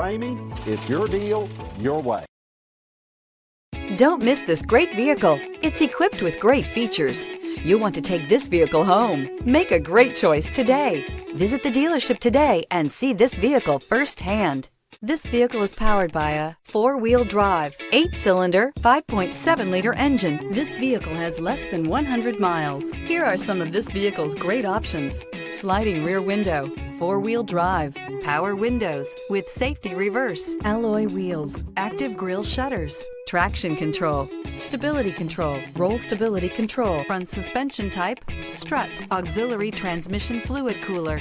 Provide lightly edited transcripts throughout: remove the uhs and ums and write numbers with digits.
Ramey, it's your deal, your way. Don't miss this great vehicle. It's equipped with great features. You'll want to take this vehicle home. Make a great choice today. Visit the dealership today and see this vehicle firsthand. This vehicle is powered by a 4-wheel drive, 8-cylinder, 5.7-liter engine. This vehicle has less than 100 miles. Here are some of this vehicle's great options: sliding rear window, 4-wheel drive, power windows with safety reverse, alloy wheels, active grille shutters, traction control, stability control, roll stability control, front suspension type, strut, auxiliary transmission fluid cooler.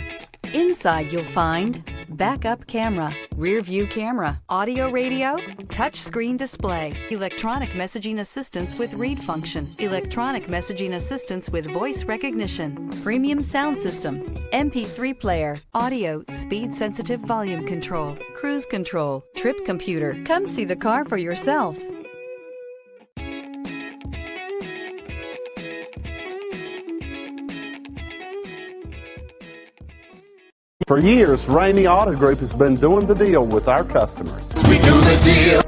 Inside you'll find backup camera, rear view camera, audio radio, touch screen display, electronic messaging assistance with read function, electronic messaging assistance with voice recognition, premium sound system, MP3 player, audio, speed sensitive volume control, cruise control, trip computer. Come see the car for yourself. For years, Ramey Auto Group has been doing the deal with our customers. We do the deal.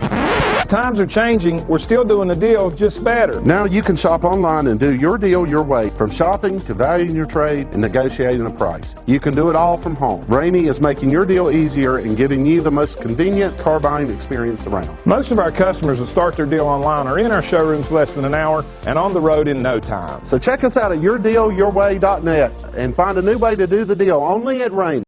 Times are changing. We're still doing the deal, just better. Now you can shop online and do your deal your way, from shopping to valuing your trade and negotiating a price. You can do it all from home. Ramey is making your deal easier and giving you the most convenient car buying experience around. Most of our customers that start their deal online are in our showrooms less than an hour and on the road in no time. So check us out at yourdealyourway.net and find a new way to do the deal only at Ramey.